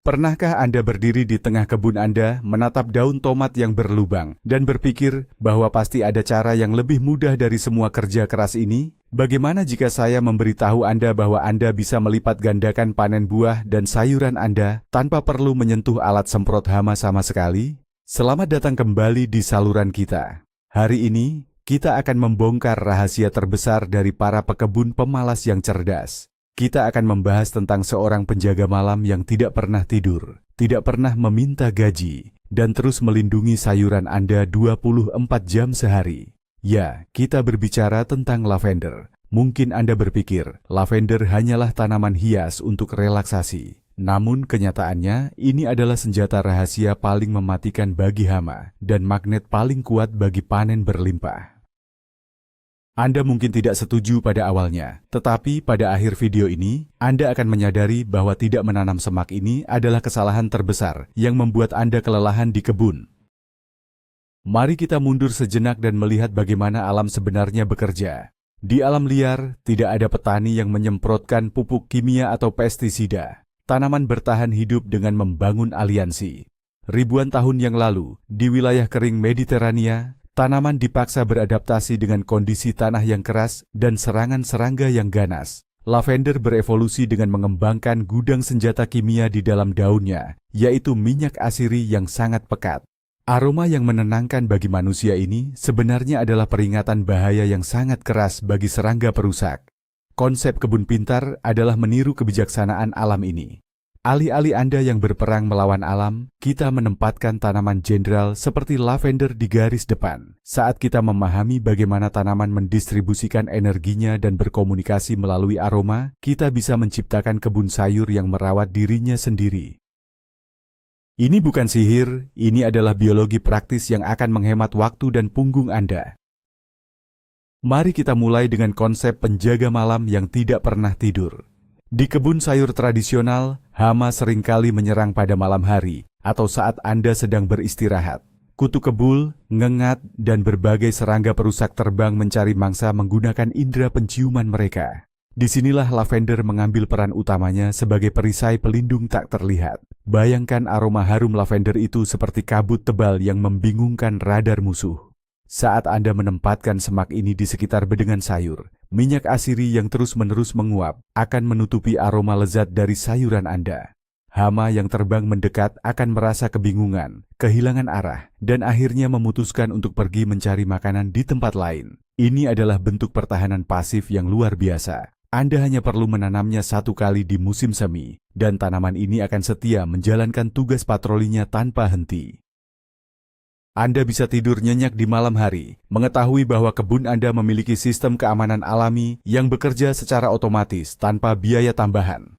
Pernahkah Anda berdiri di tengah kebun Anda, menatap daun tomat yang berlubang, dan berpikir bahwa pasti ada cara yang lebih mudah dari semua kerja keras ini? Bagaimana jika saya memberitahu Anda bahwa Anda bisa melipat gandakan panen buah dan sayuran Anda tanpa perlu menyentuh alat semprot hama sama sekali? Selamat datang kembali di saluran kita. Hari ini, kita akan membongkar rahasia terbesar dari para pekebun pemalas yang cerdas. Kita akan membahas tentang seorang penjaga malam yang tidak pernah tidur, tidak pernah meminta gaji, dan terus melindungi sayuran Anda 24 jam sehari. Ya, kita berbicara tentang lavender. Mungkin Anda berpikir, lavender hanyalah tanaman hias untuk relaksasi. Namun kenyataannya, ini adalah senjata rahasia paling mematikan bagi hama, dan magnet paling kuat bagi panen berlimpah. Anda mungkin tidak setuju pada awalnya, tetapi pada akhir video ini, Anda akan menyadari bahwa tidak menanam semak ini adalah kesalahan terbesar yang membuat Anda kelelahan di kebun. Mari kita mundur sejenak dan melihat bagaimana alam sebenarnya bekerja. Di alam liar, tidak ada petani yang menyemprotkan pupuk kimia atau pestisida. Tanaman bertahan hidup dengan membangun aliansi. Ribuan tahun yang lalu, di wilayah kering Mediterania, tanaman dipaksa beradaptasi dengan kondisi tanah yang keras dan serangan serangga yang ganas. Lavender berevolusi dengan mengembangkan gudang senjata kimia di dalam daunnya, yaitu minyak asiri yang sangat pekat. Aroma yang menenangkan bagi manusia ini sebenarnya adalah peringatan bahaya yang sangat keras bagi serangga perusak. Konsep kebun pintar adalah meniru kebijaksanaan alam ini. Alih-alih Anda yang berperang melawan alam, kita menempatkan tanaman jenderal seperti lavender di garis depan. Saat kita memahami bagaimana tanaman mendistribusikan energinya dan berkomunikasi melalui aroma, kita bisa menciptakan kebun sayur yang merawat dirinya sendiri. Ini bukan sihir, ini adalah biologi praktis yang akan menghemat waktu dan punggung Anda. Mari kita mulai dengan konsep penjaga malam yang tidak pernah tidur. Di kebun sayur tradisional, hama seringkali menyerang pada malam hari atau saat Anda sedang beristirahat. Kutu kebul, ngengat, dan berbagai serangga perusak terbang mencari mangsa menggunakan indera penciuman mereka. Disinilah lavender mengambil peran utamanya sebagai perisai pelindung tak terlihat. Bayangkan aroma harum lavender itu seperti kabut tebal yang membingungkan radar musuh. Saat Anda menempatkan semak ini di sekitar bedengan sayur, minyak asiri yang terus-menerus menguap akan menutupi aroma lezat dari sayuran Anda. Hama yang terbang mendekat akan merasa kebingungan, kehilangan arah, dan akhirnya memutuskan untuk pergi mencari makanan di tempat lain. Ini adalah bentuk pertahanan pasif yang luar biasa. Anda hanya perlu menanamnya satu kali di musim semi, dan tanaman ini akan setia menjalankan tugas patrolinya tanpa henti. Anda bisa tidur nyenyak di malam hari, mengetahui bahwa kebun Anda memiliki sistem keamanan alami yang bekerja secara otomatis tanpa biaya tambahan.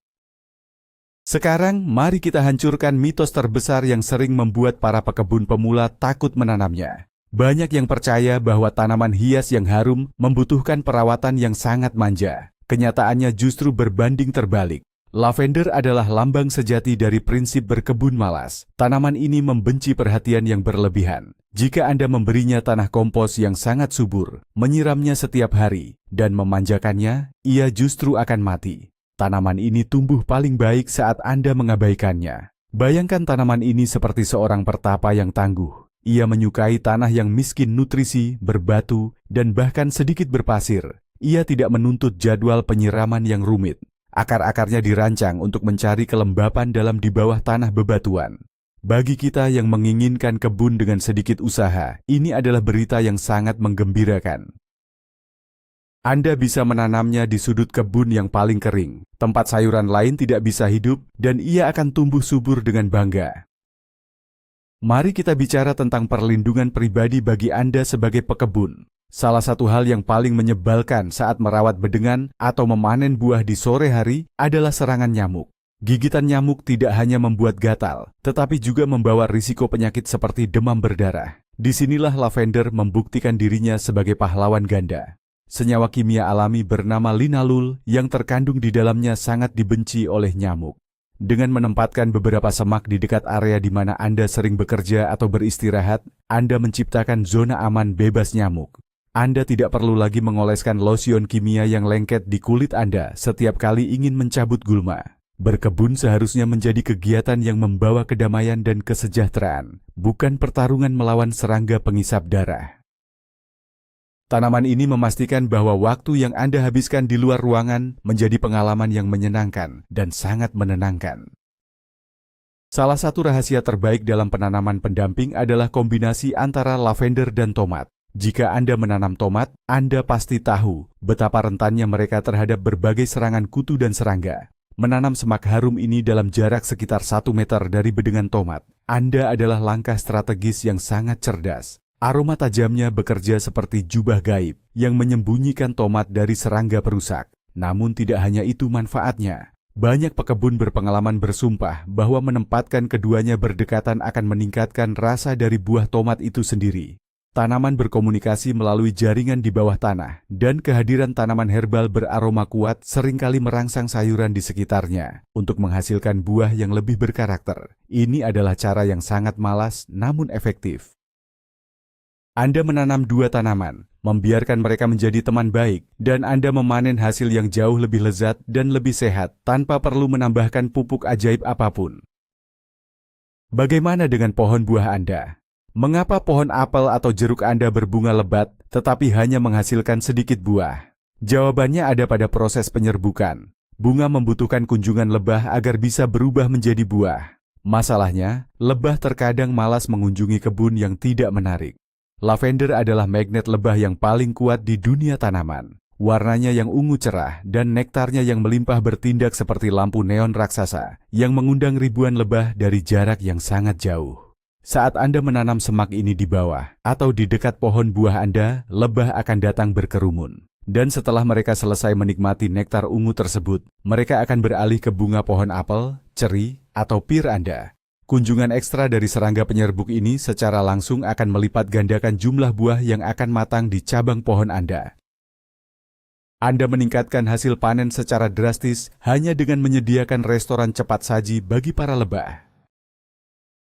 Sekarang, mari kita hancurkan mitos terbesar yang sering membuat para pekebun pemula takut menanamnya. Banyak yang percaya bahwa tanaman hias yang harum membutuhkan perawatan yang sangat manja. Kenyataannya justru berbanding terbalik. Lavender adalah lambang sejati dari prinsip berkebun malas. Tanaman ini membenci perhatian yang berlebihan. Jika Anda memberinya tanah kompos yang sangat subur, menyiramnya setiap hari, dan memanjakannya, ia justru akan mati. Tanaman ini tumbuh paling baik saat Anda mengabaikannya. Bayangkan tanaman ini seperti seorang pertapa yang tangguh. Ia menyukai tanah yang miskin nutrisi, berbatu, dan bahkan sedikit berpasir. Ia tidak menuntut jadwal penyiraman yang rumit. Akar-akarnya dirancang untuk mencari kelembapan dalam di bawah tanah bebatuan. Bagi kita yang menginginkan kebun dengan sedikit usaha, ini adalah berita yang sangat menggembirakan. Anda bisa menanamnya di sudut kebun yang paling kering. Tempat sayuran lain tidak bisa hidup, dan ia akan tumbuh subur dengan bangga. Mari kita bicara tentang perlindungan pribadi bagi Anda sebagai pekebun. Salah satu hal yang paling menyebalkan saat merawat bedengan atau memanen buah di sore hari adalah serangan nyamuk. Gigitan nyamuk tidak hanya membuat gatal, tetapi juga membawa risiko penyakit seperti demam berdarah. Disinilah lavender membuktikan dirinya sebagai pahlawan ganda. Senyawa kimia alami bernama linalul yang terkandung di dalamnya sangat dibenci oleh nyamuk. Dengan menempatkan beberapa semak di dekat area di mana Anda sering bekerja atau beristirahat, Anda menciptakan zona aman bebas nyamuk. Anda tidak perlu lagi mengoleskan lotion kimia yang lengket di kulit Anda setiap kali ingin mencabut gulma. Berkebun seharusnya menjadi kegiatan yang membawa kedamaian dan kesejahteraan, bukan pertarungan melawan serangga pengisap darah. Tanaman ini memastikan bahwa waktu yang Anda habiskan di luar ruangan menjadi pengalaman yang menyenangkan dan sangat menenangkan. Salah satu rahasia terbaik dalam penanaman pendamping adalah kombinasi antara lavender dan tomat. Jika Anda menanam tomat, Anda pasti tahu betapa rentannya mereka terhadap berbagai serangan kutu dan serangga. Menanam semak harum ini dalam jarak sekitar 1 meter dari bedengan tomat, Anda adalah langkah strategis yang sangat cerdas. Aroma tajamnya bekerja seperti jubah gaib yang menyembunyikan tomat dari serangga perusak. Namun tidak hanya itu manfaatnya. Banyak pekebun berpengalaman bersumpah bahwa menempatkan keduanya berdekatan akan meningkatkan rasa dari buah tomat itu sendiri. Tanaman berkomunikasi melalui jaringan di bawah tanah, dan kehadiran tanaman herbal beraroma kuat seringkali merangsang sayuran di sekitarnya untuk menghasilkan buah yang lebih berkarakter. Ini adalah cara yang sangat malas namun efektif. Anda menanam 2 tanaman, membiarkan mereka menjadi teman baik, dan Anda memanen hasil yang jauh lebih lezat dan lebih sehat tanpa perlu menambahkan pupuk ajaib apapun. Bagaimana dengan pohon buah Anda? Mengapa pohon apel atau jeruk Anda berbunga lebat tetapi hanya menghasilkan sedikit buah? Jawabannya ada pada proses penyerbukan. Bunga membutuhkan kunjungan lebah agar bisa berubah menjadi buah. Masalahnya, lebah terkadang malas mengunjungi kebun yang tidak menarik. Lavender adalah magnet lebah yang paling kuat di dunia tanaman. Warnanya yang ungu cerah dan nektarnya yang melimpah bertindak seperti lampu neon raksasa yang mengundang ribuan lebah dari jarak yang sangat jauh. Saat Anda menanam semak ini di bawah atau di dekat pohon buah Anda, lebah akan datang berkerumun. Dan setelah mereka selesai menikmati nektar ungu tersebut, mereka akan beralih ke bunga pohon apel, ceri, atau pir Anda. Kunjungan ekstra dari serangga penyerbuk ini secara langsung akan melipat gandakan jumlah buah yang akan matang di cabang pohon Anda. Anda meningkatkan hasil panen secara drastis hanya dengan menyediakan restoran cepat saji bagi para lebah.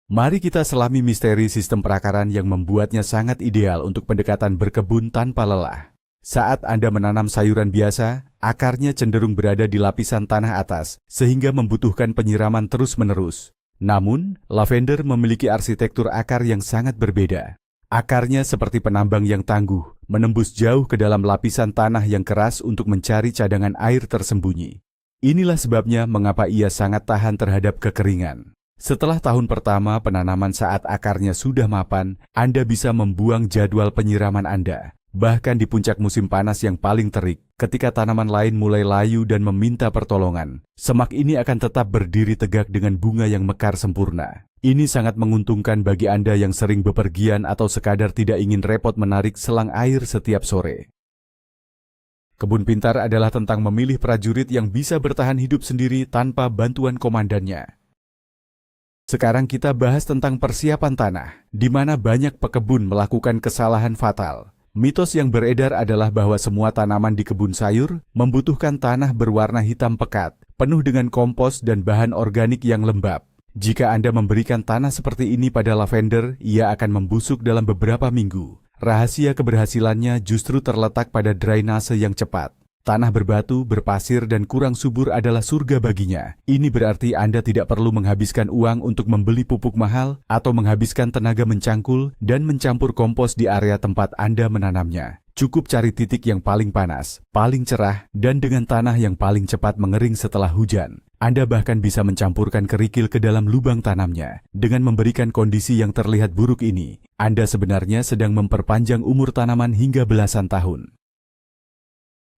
Mari kita selami misteri sistem perakaran yang membuatnya sangat ideal untuk pendekatan berkebun tanpa lelah. Saat Anda menanam sayuran biasa, akarnya cenderung berada di lapisan tanah atas, sehingga membutuhkan penyiraman terus-menerus. Namun, lavender memiliki arsitektur akar yang sangat berbeda. Akarnya seperti penambang yang tangguh, menembus jauh ke dalam lapisan tanah yang keras untuk mencari cadangan air tersembunyi. Inilah sebabnya mengapa ia sangat tahan terhadap kekeringan. Setelah tahun pertama penanaman saat akarnya sudah mapan, Anda bisa membuang jadwal penyiraman Anda. Bahkan di puncak musim panas yang paling terik, ketika tanaman lain mulai layu dan meminta pertolongan, semak ini akan tetap berdiri tegak dengan bunga yang mekar sempurna. Ini sangat menguntungkan bagi Anda yang sering bepergian atau sekadar tidak ingin repot menarik selang air setiap sore. Kebun pintar adalah tentang memilih prajurit yang bisa bertahan hidup sendiri tanpa bantuan komandannya. Sekarang kita bahas tentang persiapan tanah, di mana banyak pekebun melakukan kesalahan fatal. Mitos yang beredar adalah bahwa semua tanaman di kebun sayur membutuhkan tanah berwarna hitam pekat, penuh dengan kompos dan bahan organik yang lembab. Jika Anda memberikan tanah seperti ini pada lavender, ia akan membusuk dalam beberapa minggu. Rahasia keberhasilannya justru terletak pada drainase yang cepat. Tanah berbatu, berpasir, dan kurang subur adalah surga baginya. Ini berarti Anda tidak perlu menghabiskan uang untuk membeli pupuk mahal atau menghabiskan tenaga mencangkul dan mencampur kompos di area tempat Anda menanamnya. Cukup cari titik yang paling panas, paling cerah, dan dengan tanah yang paling cepat mengering setelah hujan. Anda bahkan bisa mencampurkan kerikil ke dalam lubang tanamnya. Dengan memberikan kondisi yang terlihat buruk ini, Anda sebenarnya sedang memperpanjang umur tanaman hingga belasan tahun.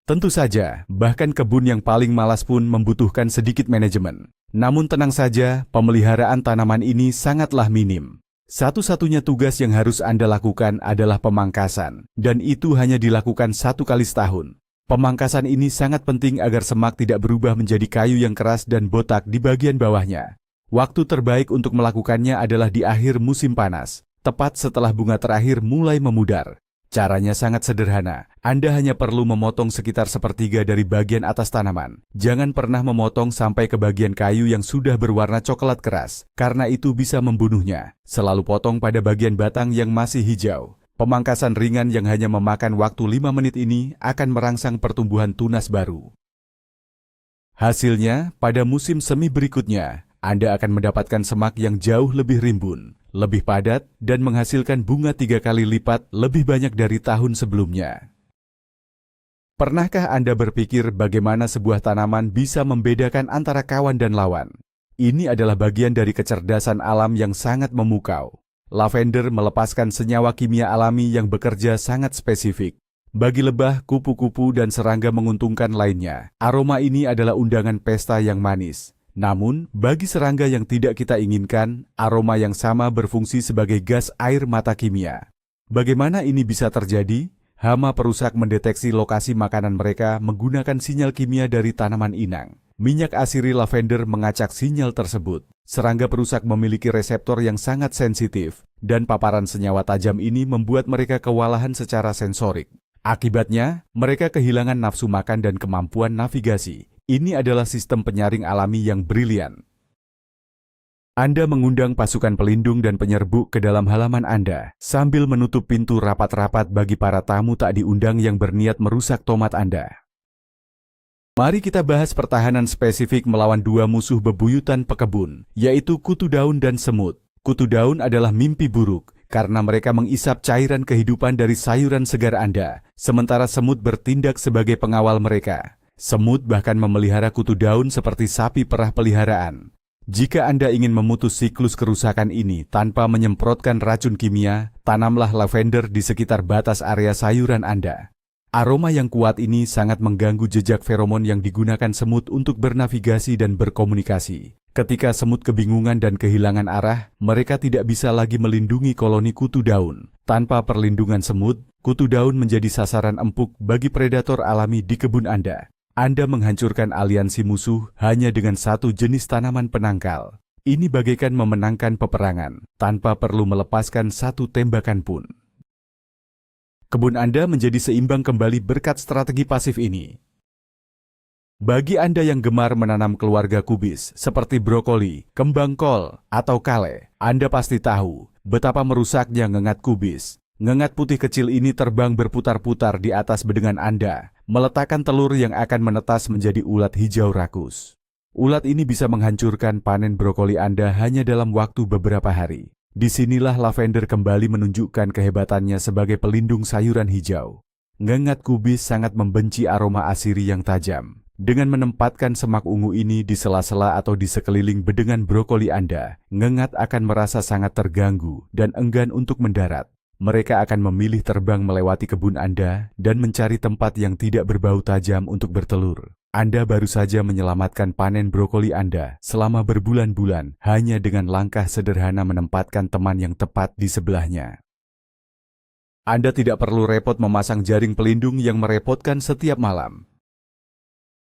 Tentu saja, bahkan kebun yang paling malas pun membutuhkan sedikit manajemen. Namun tenang saja, pemeliharaan tanaman ini sangatlah minim. Satu-satunya tugas yang harus Anda lakukan adalah pemangkasan, dan itu hanya dilakukan 1 kali setahun. Pemangkasan ini sangat penting agar semak tidak berubah menjadi kayu yang keras dan botak di bagian bawahnya. Waktu terbaik untuk melakukannya adalah di akhir musim panas, tepat setelah bunga terakhir mulai memudar. Caranya sangat sederhana. Anda hanya perlu memotong sekitar sepertiga dari bagian atas tanaman. Jangan pernah memotong sampai ke bagian kayu yang sudah berwarna coklat keras, karena itu bisa membunuhnya. Selalu potong pada bagian batang yang masih hijau. Pemangkasan ringan yang hanya memakan waktu 5 menit ini akan merangsang pertumbuhan tunas baru. Hasilnya, pada musim semi berikutnya, Anda akan mendapatkan semak yang jauh lebih rimbun, lebih padat, dan menghasilkan bunga 3 kali lipat lebih banyak dari tahun sebelumnya. Pernahkah Anda berpikir bagaimana sebuah tanaman bisa membedakan antara kawan dan lawan? Ini adalah bagian dari kecerdasan alam yang sangat memukau. Lavender melepaskan senyawa kimia alami yang bekerja sangat spesifik. Bagi lebah, kupu-kupu, dan serangga menguntungkan lainnya, aroma ini adalah undangan pesta yang manis. Namun, bagi serangga yang tidak kita inginkan, aroma yang sama berfungsi sebagai gas air mata kimia. Bagaimana ini bisa terjadi? Hama perusak mendeteksi lokasi makanan mereka menggunakan sinyal kimia dari tanaman inang. Minyak asiri lavender mengacak sinyal tersebut. Serangga perusak memiliki reseptor yang sangat sensitif, dan paparan senyawa tajam ini membuat mereka kewalahan secara sensorik. Akibatnya, mereka kehilangan nafsu makan dan kemampuan navigasi. Ini adalah sistem penyaring alami yang brilian. Anda mengundang pasukan pelindung dan penyerbu ke dalam halaman Anda, sambil menutup pintu rapat-rapat bagi para tamu tak diundang yang berniat merusak tomat Anda. Mari kita bahas pertahanan spesifik melawan dua musuh bebuyutan pekebun, yaitu kutu daun dan semut. Kutu daun adalah mimpi buruk, karena mereka mengisap cairan kehidupan dari sayuran segar Anda, sementara semut bertindak sebagai pengawal mereka. Semut bahkan memelihara kutu daun seperti sapi perah peliharaan. Jika Anda ingin memutus siklus kerusakan ini tanpa menyemprotkan racun kimia, tanamlah lavender di sekitar batas area sayuran Anda. Aroma yang kuat ini sangat mengganggu jejak feromon yang digunakan semut untuk bernavigasi dan berkomunikasi. Ketika semut kebingungan dan kehilangan arah, mereka tidak bisa lagi melindungi koloni kutu daun. Tanpa perlindungan semut, kutu daun menjadi sasaran empuk bagi predator alami di kebun Anda. Anda menghancurkan aliansi musuh hanya dengan satu jenis tanaman penangkal. Ini bagaikan memenangkan peperangan, tanpa perlu melepaskan satu tembakan pun. Kebun Anda menjadi seimbang kembali berkat strategi pasif ini. Bagi Anda yang gemar menanam keluarga kubis, seperti brokoli, kembang kol, atau kale, Anda pasti tahu betapa merusaknya ngengat kubis. Ngengat putih kecil ini terbang berputar-putar di atas bedengan Anda, meletakkan telur yang akan menetas menjadi ulat hijau rakus. Ulat ini bisa menghancurkan panen brokoli Anda hanya dalam waktu beberapa hari. Disinilah lavender kembali menunjukkan kehebatannya sebagai pelindung sayuran hijau. Ngengat kubis sangat membenci aroma asiri yang tajam. Dengan menempatkan semak ungu ini di sela-sela atau di sekeliling bedengan brokoli Anda, ngengat akan merasa sangat terganggu dan enggan untuk mendarat. Mereka akan memilih terbang melewati kebun Anda dan mencari tempat yang tidak berbau tajam untuk bertelur. Anda baru saja menyelamatkan panen brokoli Anda selama berbulan-bulan hanya dengan langkah sederhana menempatkan teman yang tepat di sebelahnya. Anda tidak perlu repot memasang jaring pelindung yang merepotkan setiap malam.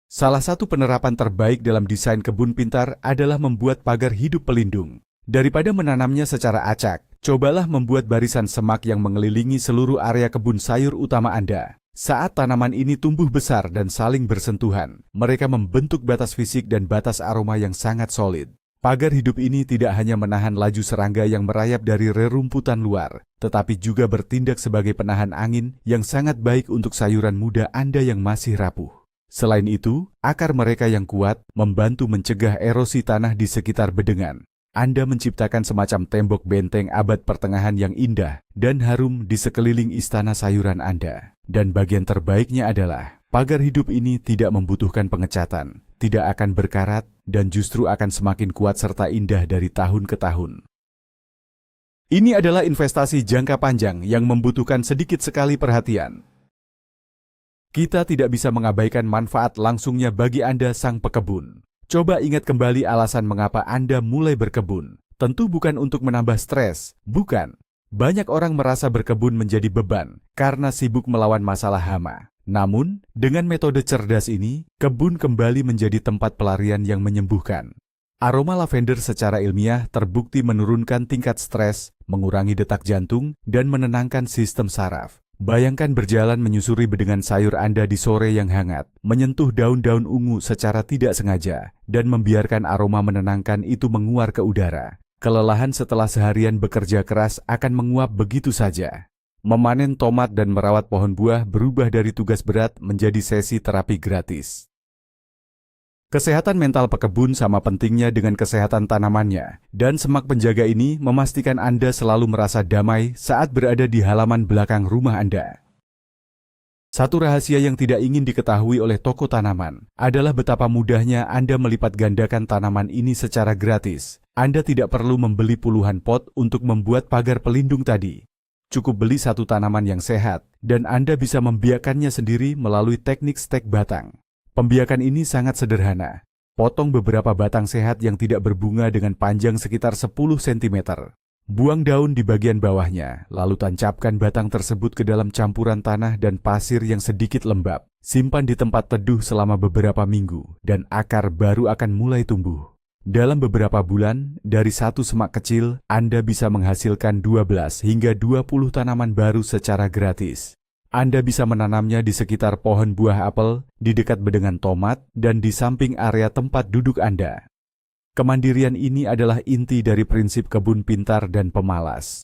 Salah satu penerapan terbaik dalam desain kebun pintar adalah membuat pagar hidup pelindung. Daripada menanamnya secara acak, cobalah membuat barisan semak yang mengelilingi seluruh area kebun sayur utama Anda. Saat tanaman ini tumbuh besar dan saling bersentuhan, mereka membentuk batas fisik dan batas aroma yang sangat solid. Pagar hidup ini tidak hanya menahan laju serangga yang merayap dari rerumputan luar, tetapi juga bertindak sebagai penahan angin yang sangat baik untuk sayuran muda Anda yang masih rapuh. Selain itu, akar mereka yang kuat membantu mencegah erosi tanah di sekitar bedengan. Anda menciptakan semacam tembok benteng abad pertengahan yang indah dan harum di sekeliling istana sayuran Anda. Dan bagian terbaiknya adalah, pagar hidup ini tidak membutuhkan pengecatan, tidak akan berkarat, dan justru akan semakin kuat serta indah dari tahun ke tahun. Ini adalah investasi jangka panjang yang membutuhkan sedikit sekali perhatian. Kita tidak bisa mengabaikan manfaat langsungnya bagi Anda sang pekebun. Coba ingat kembali alasan mengapa Anda mulai berkebun. Tentu bukan untuk menambah stres, bukan. Banyak orang merasa berkebun menjadi beban karena sibuk melawan masalah hama. Namun, dengan metode cerdas ini, kebun kembali menjadi tempat pelarian yang menyembuhkan. Aroma lavender secara ilmiah terbukti menurunkan tingkat stres, mengurangi detak jantung, dan menenangkan sistem saraf. Bayangkan berjalan menyusuri bedengan sayur Anda di sore yang hangat, menyentuh daun-daun ungu secara tidak sengaja, dan membiarkan aroma menenangkan itu menguar ke udara. Kelelahan setelah seharian bekerja keras akan menguap begitu saja. Memanen tomat dan merawat pohon buah berubah dari tugas berat menjadi sesi terapi gratis. Kesehatan mental pekebun sama pentingnya dengan kesehatan tanamannya, dan semak penjaga ini memastikan Anda selalu merasa damai saat berada di halaman belakang rumah Anda. Satu rahasia yang tidak ingin diketahui oleh toko tanaman adalah betapa mudahnya Anda melipat gandakan tanaman ini secara gratis. Anda tidak perlu membeli puluhan pot untuk membuat pagar pelindung tadi. Cukup beli satu tanaman yang sehat, dan Anda bisa membiakannya sendiri melalui teknik stek batang. Pembiakan ini sangat sederhana. Potong beberapa batang sehat yang tidak berbunga dengan panjang sekitar 10 cm. Buang daun di bagian bawahnya, lalu tancapkan batang tersebut ke dalam campuran tanah dan pasir yang sedikit lembab. Simpan di tempat teduh selama beberapa minggu, dan akar baru akan mulai tumbuh. Dalam beberapa bulan, dari satu semak kecil, Anda bisa menghasilkan 12 hingga 20 tanaman baru secara gratis. Anda bisa menanamnya di sekitar pohon buah apel, di dekat bedengan tomat, dan di samping area tempat duduk Anda. Kemandirian ini adalah inti dari prinsip kebun pintar dan pemalas.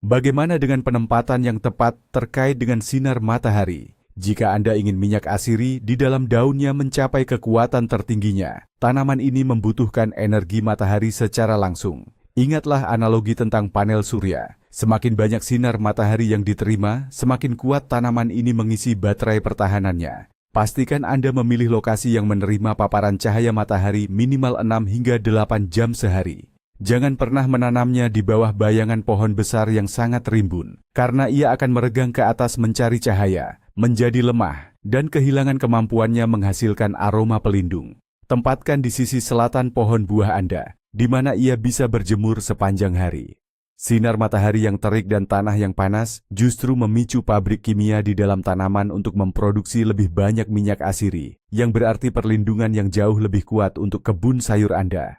Bagaimana dengan penempatan yang tepat terkait dengan sinar matahari? Jika Anda ingin minyak asiri di dalam daunnya mencapai kekuatan tertingginya, tanaman ini membutuhkan energi matahari secara langsung. Ingatlah analogi tentang panel surya. Semakin banyak sinar matahari yang diterima, semakin kuat tanaman ini mengisi baterai pertahanannya. Pastikan Anda memilih lokasi yang menerima paparan cahaya matahari minimal 6 hingga 8 jam sehari. Jangan pernah menanamnya di bawah bayangan pohon besar yang sangat rimbun, karena ia akan meregang ke atas mencari cahaya, menjadi lemah, dan kehilangan kemampuannya menghasilkan aroma pelindung. Tempatkan di sisi selatan pohon buah Anda, di mana ia bisa berjemur sepanjang hari. Sinar matahari yang terik dan tanah yang panas justru memicu pabrik kimia di dalam tanaman untuk memproduksi lebih banyak minyak asiri, yang berarti perlindungan yang jauh lebih kuat untuk kebun sayur Anda.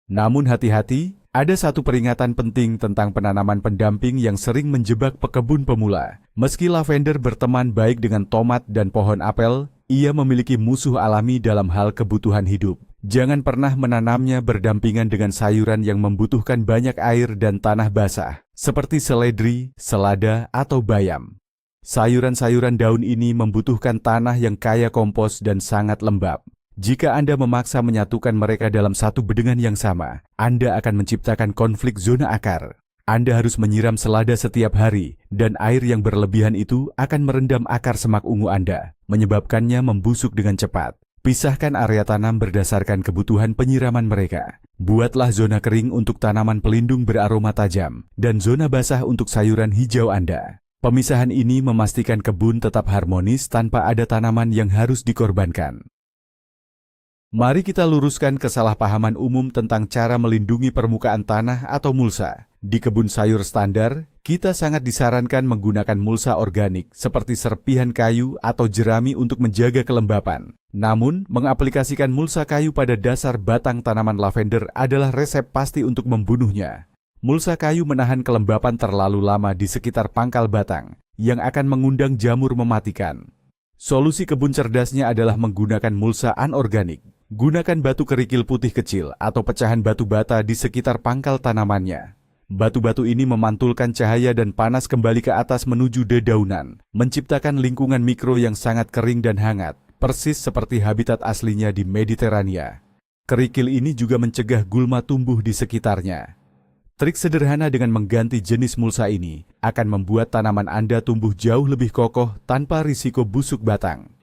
Namun hati-hati, ada satu peringatan penting tentang penanaman pendamping yang sering menjebak pekebun pemula. Meski lavender berteman baik dengan tomat dan pohon apel, ia memiliki musuh alami dalam hal kebutuhan hidup. Jangan pernah menanamnya berdampingan dengan sayuran yang membutuhkan banyak air dan tanah basah, seperti seledri, selada, atau bayam. Sayuran-sayuran daun ini membutuhkan tanah yang kaya kompos dan sangat lembab. Jika Anda memaksa menyatukan mereka dalam satu bedengan yang sama, Anda akan menciptakan konflik zona akar. Anda harus menyiram selada setiap hari, dan air yang berlebihan itu akan merendam akar semak ungu Anda, menyebabkannya membusuk dengan cepat. Pisahkan area tanam berdasarkan kebutuhan penyiraman mereka. Buatlah zona kering untuk tanaman pelindung beraroma tajam, dan zona basah untuk sayuran hijau Anda. Pemisahan ini memastikan kebun tetap harmonis tanpa ada tanaman yang harus dikorbankan. Mari kita luruskan kesalahpahaman umum tentang cara melindungi permukaan tanah atau mulsa. Di kebun sayur standar, kita sangat disarankan menggunakan mulsa organik seperti serpihan kayu atau jerami untuk menjaga kelembapan. Namun, mengaplikasikan mulsa kayu pada dasar batang tanaman lavender adalah resep pasti untuk membunuhnya. Mulsa kayu menahan kelembapan terlalu lama di sekitar pangkal batang, yang akan mengundang jamur mematikan. Solusi kebun cerdasnya adalah menggunakan mulsa anorganik. Gunakan batu kerikil putih kecil atau pecahan batu bata di sekitar pangkal tanamannya. Batu-batu ini memantulkan cahaya dan panas kembali ke atas menuju dedaunan, menciptakan lingkungan mikro yang sangat kering dan hangat, persis seperti habitat aslinya di Mediterania. Kerikil ini juga mencegah gulma tumbuh di sekitarnya. Trik sederhana dengan mengganti jenis mulsa ini akan membuat tanaman Anda tumbuh jauh lebih kokoh tanpa risiko busuk batang.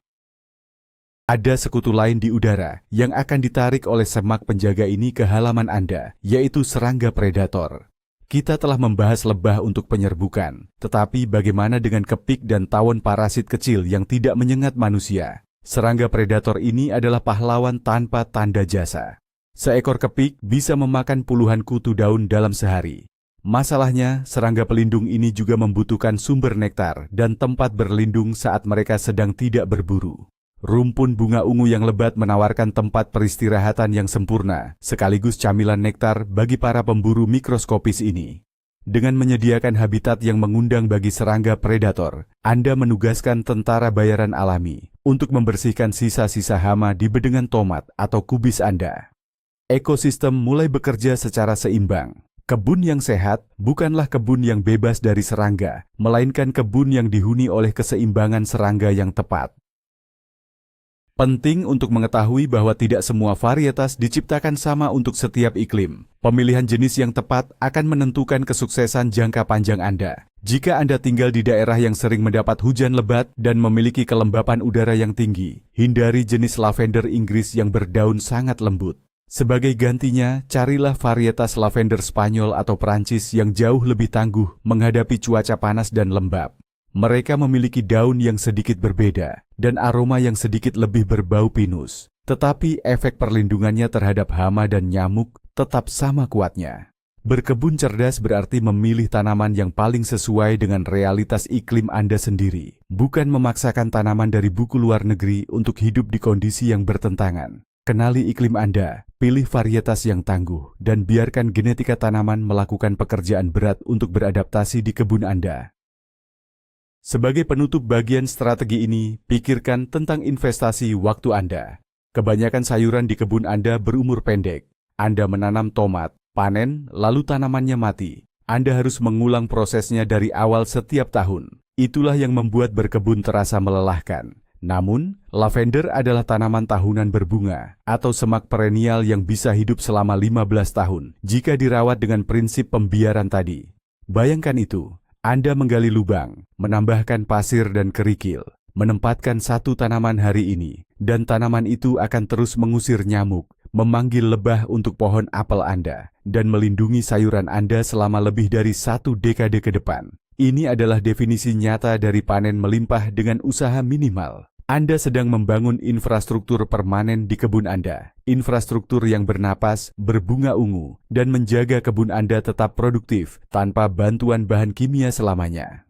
Ada sekutu lain di udara yang akan ditarik oleh semak penjaga ini ke halaman Anda, yaitu serangga predator. Kita telah membahas lebah untuk penyerbukan, tetapi bagaimana dengan kepik dan tawon parasit kecil yang tidak menyengat manusia? Serangga predator ini adalah pahlawan tanpa tanda jasa. Seekor kepik bisa memakan puluhan kutu daun dalam sehari. Masalahnya, serangga pelindung ini juga membutuhkan sumber nektar dan tempat berlindung saat mereka sedang tidak berburu. Rumpun bunga ungu yang lebat menawarkan tempat peristirahatan yang sempurna, sekaligus camilan nektar bagi para pemburu mikroskopis ini. Dengan menyediakan habitat yang mengundang bagi serangga predator, Anda menugaskan tentara bayaran alami untuk membersihkan sisa-sisa hama di bedengan tomat atau kubis Anda. Ekosistem mulai bekerja secara seimbang. Kebun yang sehat bukanlah kebun yang bebas dari serangga, melainkan kebun yang dihuni oleh keseimbangan serangga yang tepat. Penting untuk mengetahui bahwa tidak semua varietas diciptakan sama untuk setiap iklim. Pemilihan jenis yang tepat akan menentukan kesuksesan jangka panjang Anda. Jika Anda tinggal di daerah yang sering mendapat hujan lebat dan memiliki kelembapan udara yang tinggi, hindari jenis lavender Inggris yang berdaun sangat lembut. Sebagai gantinya, carilah varietas lavender Spanyol atau Prancis yang jauh lebih tangguh menghadapi cuaca panas dan lembab. Mereka memiliki daun yang sedikit berbeda dan aroma yang sedikit lebih berbau pinus. Tetapi efek perlindungannya terhadap hama dan nyamuk tetap sama kuatnya. Berkebun cerdas berarti memilih tanaman yang paling sesuai dengan realitas iklim Anda sendiri, bukan memaksakan tanaman dari buku luar negeri untuk hidup di kondisi yang bertentangan. Kenali iklim Anda, pilih varietas yang tangguh, dan biarkan genetika tanaman melakukan pekerjaan berat untuk beradaptasi di kebun Anda. Sebagai penutup bagian strategi ini, pikirkan tentang investasi waktu Anda. Kebanyakan sayuran di kebun Anda berumur pendek. Anda menanam tomat, panen, lalu tanamannya mati. Anda harus mengulang prosesnya dari awal setiap tahun. Itulah yang membuat berkebun terasa melelahkan. Namun, lavender adalah tanaman tahunan berbunga atau semak perennial yang bisa hidup selama 15 tahun jika dirawat dengan prinsip pembiaran tadi. Bayangkan itu. Anda menggali lubang, menambahkan pasir dan kerikil, menempatkan satu tanaman hari ini, dan tanaman itu akan terus mengusir nyamuk, memanggil lebah untuk pohon apel Anda, dan melindungi sayuran Anda selama lebih dari 1 dekade ke depan. Ini adalah definisi nyata dari panen melimpah dengan usaha minimal. Anda sedang membangun infrastruktur permanen di kebun Anda. Infrastruktur yang bernapas, berbunga ungu, dan menjaga kebun Anda tetap produktif tanpa bantuan bahan kimia selamanya.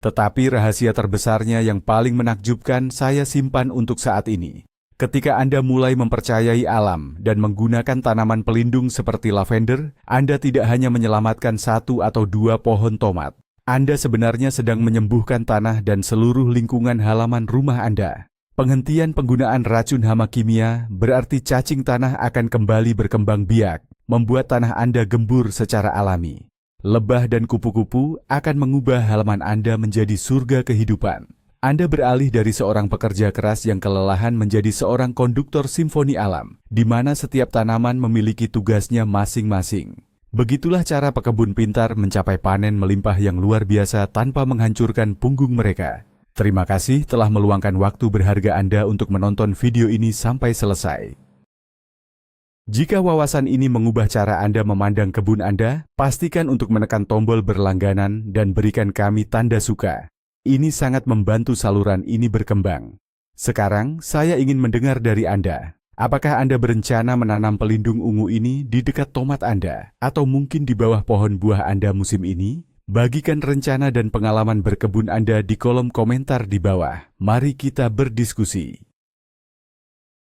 Tetapi rahasia terbesarnya yang paling menakjubkan saya simpan untuk saat ini. Ketika Anda mulai mempercayai alam dan menggunakan tanaman pelindung seperti lavender, Anda tidak hanya menyelamatkan 1 atau 2 pohon tomat. Anda sebenarnya sedang menyembuhkan tanah dan seluruh lingkungan halaman rumah Anda. Penghentian penggunaan racun hama kimia berarti cacing tanah akan kembali berkembang biak, membuat tanah Anda gembur secara alami. Lebah dan kupu-kupu akan mengubah halaman Anda menjadi surga kehidupan. Anda beralih dari seorang pekerja keras yang kelelahan menjadi seorang konduktor simfoni alam, di mana setiap tanaman memiliki tugasnya masing-masing. Begitulah cara pekebun pintar mencapai panen melimpah yang luar biasa tanpa menghancurkan punggung mereka. Terima kasih telah meluangkan waktu berharga Anda untuk menonton video ini sampai selesai. Jika wawasan ini mengubah cara Anda memandang kebun Anda, pastikan untuk menekan tombol berlangganan dan berikan kami tanda suka. Ini sangat membantu saluran ini berkembang. Sekarang, saya ingin mendengar dari Anda. Apakah Anda berencana menanam pelindung ungu ini di dekat tomat Anda, atau mungkin di bawah pohon buah Anda musim ini? Bagikan rencana dan pengalaman berkebun Anda di kolom komentar di bawah. Mari kita berdiskusi.